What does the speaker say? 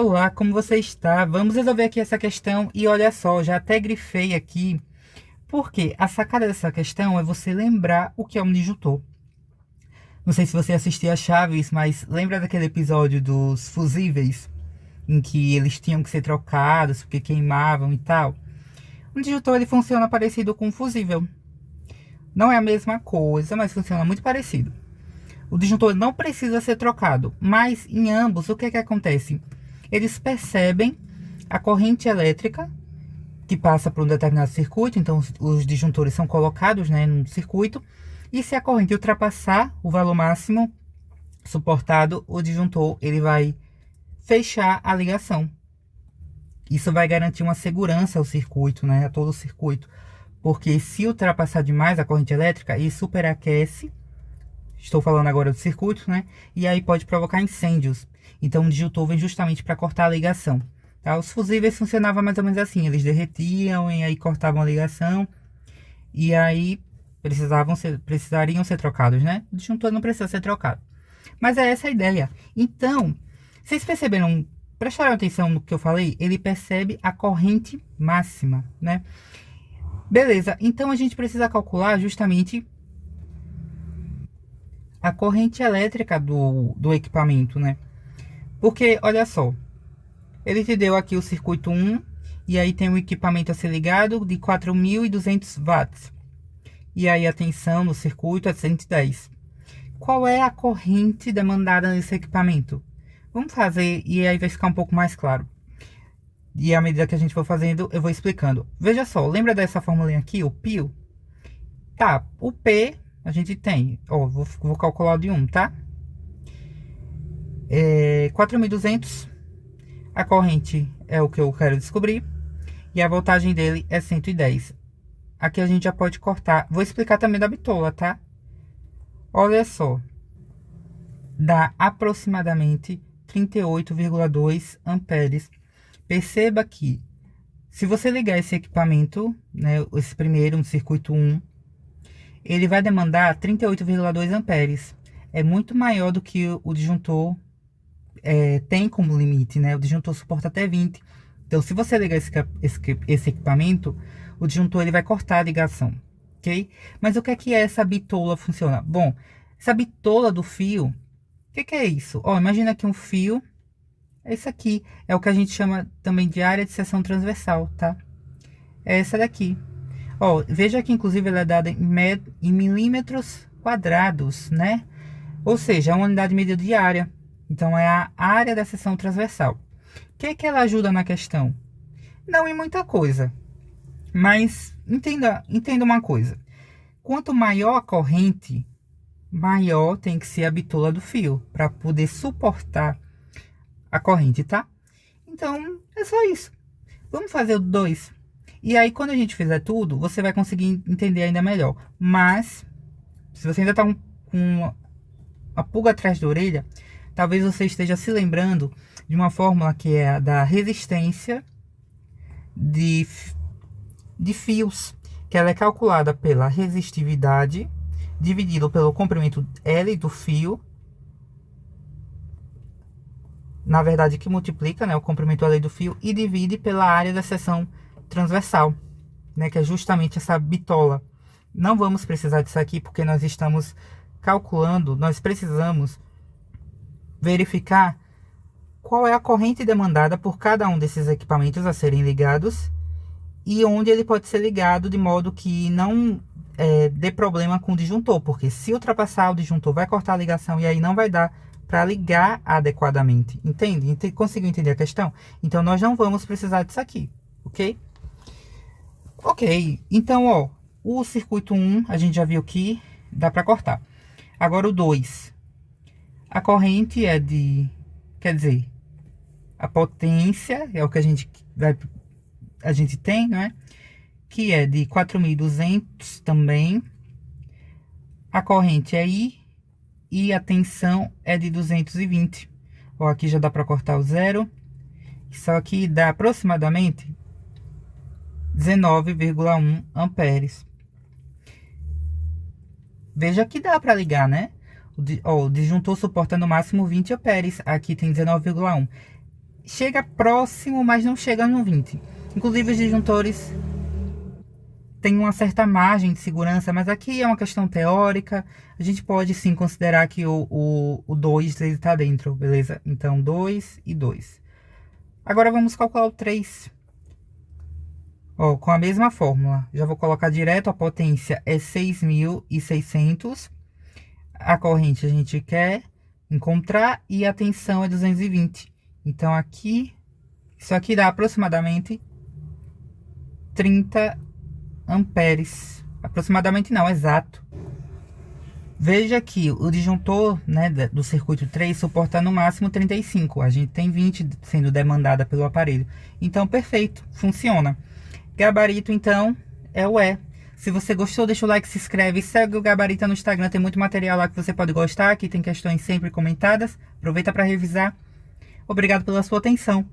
Olá, como você está? Vamos resolver aqui essa questão e olha só, já até grifei aqui, porque a sacada dessa questão é você lembrar o que é um disjuntor. Não sei se você assistia a Chaves, mas lembra daquele episódio dos fusíveis, em que eles tinham que ser trocados porque queimavam e tal? Um disjuntor ele funciona parecido com um fusível. Não é a mesma coisa, mas funciona muito parecido. O disjuntor não precisa ser trocado, mas em ambos o que acontece? Eles percebem a corrente elétrica que passa por um determinado circuito, então os disjuntores são colocados, né, num circuito, e se a corrente ultrapassar o valor máximo suportado, o disjuntor ele vai fechar a ligação. Isso vai garantir uma segurança ao circuito, né, a todo o circuito, porque se ultrapassar demais a corrente elétrica, isso superaquece. Estou falando agora do circuito, né? E aí pode provocar incêndios. Então o disjuntor vem justamente para cortar a ligação. Tá? Os fusíveis funcionavam mais ou menos assim. Eles derretiam e aí cortavam a ligação. E aí precisariam ser trocados, né? O disjuntor não precisa ser trocado. Mas é essa a ideia. Então, vocês perceberam, prestaram atenção no que eu falei? Ele percebe a corrente máxima, né? Beleza, então a gente precisa calcular justamente a corrente elétrica do equipamento, né? Porque, olha só, ele te deu aqui o circuito 1, e aí tem um equipamento a ser ligado de 4.200 watts. E aí a tensão no circuito é 110. Qual é a corrente demandada nesse equipamento? Vamos fazer, e aí vai ficar um pouco mais claro. E à medida que a gente for fazendo, eu vou explicando. Veja só, lembra dessa formulinha aqui, o π? Tá, o P a gente tem, ó, vou calcular o de 1, tá? 4.200, a corrente é o que eu quero descobrir, e a voltagem dele é 110. Aqui a gente já pode cortar, vou explicar também da bitola, tá? Olha só, dá aproximadamente 38,2 amperes. Perceba que, se você ligar esse equipamento, né, esse primeiro, um circuito 1, ele vai demandar 38,2 amperes. É muito maior do que o disjuntor tem como limite, né? O disjuntor suporta até 20. Então, se você ligar esse equipamento, o disjuntor ele vai cortar a ligação, ok? Mas o que é essa bitola funciona? Bom, essa bitola do fio, o que é isso? Ó, imagina aqui um fio, esse aqui é o que a gente chama também de área de seção transversal, tá? É essa daqui. Ó, veja que inclusive ela é dada em milímetros quadrados, né? Ou seja, é uma unidade de medida de área. Então, é a área da seção transversal. O que ela ajuda na questão? Não em muita coisa. Mas entenda uma coisa. Quanto maior a corrente, maior tem que ser a bitola do fio, para poder suportar a corrente, tá? Então, é só isso. Vamos fazer o 2. E aí, quando a gente fizer tudo, você vai conseguir entender ainda melhor. Mas, se você ainda tá com a pulga atrás da orelha, talvez você esteja se lembrando de uma fórmula que é a da resistência de fios, que ela é calculada pela resistividade dividido pelo comprimento L do fio, na verdade que multiplica, né, o comprimento L do fio e divide pela área da seção transversal, né, que é justamente essa bitola. Não vamos precisar disso aqui porque nós estamos calculando, nós precisamos verificar qual é a corrente demandada por cada um desses equipamentos a serem ligados e onde ele pode ser ligado de modo que não dê problema com o disjuntor, porque se ultrapassar o disjuntor vai cortar a ligação e aí não vai dar para ligar adequadamente, entende? Conseguiu entender a questão? Então nós não vamos precisar disso aqui, ok? Ok, então ó, o circuito 1 a gente já viu que dá para cortar. Agora o 2, a corrente é de, quer dizer, a potência é o que a gente tem, né? Que é de 4.200 também. A corrente é I e a tensão é de 220. Ó, aqui já dá para cortar o zero. Só que dá aproximadamente 19,1 amperes. Veja que dá para ligar, né? O disjuntor suporta no máximo 20 amperes. Aqui tem 19,1. chega próximo, mas não chega no 20. Inclusive os disjuntores têm uma certa margem de segurança, mas aqui é uma questão teórica. A gente pode sim considerar que o 2 está dentro, beleza? Então 2 e 2. Agora vamos calcular o 3. Ó, com a mesma fórmula. Já vou colocar direto, a potência é 6.600. A corrente a gente quer encontrar e a tensão é 220. Então aqui, isso aqui dá aproximadamente 30 amperes. Aproximadamente não, exato. Veja que o disjuntor, né, do circuito 3 suporta no máximo 35. A gente tem 20 sendo demandada pelo aparelho. Então, perfeito, funciona. Gabarito, então, é o E. Se você gostou, deixa o like, se inscreve, segue o Gabarito no Instagram. Tem muito material lá que você pode gostar. Aqui tem questões sempre comentadas. Aproveita para revisar. Obrigado pela sua atenção.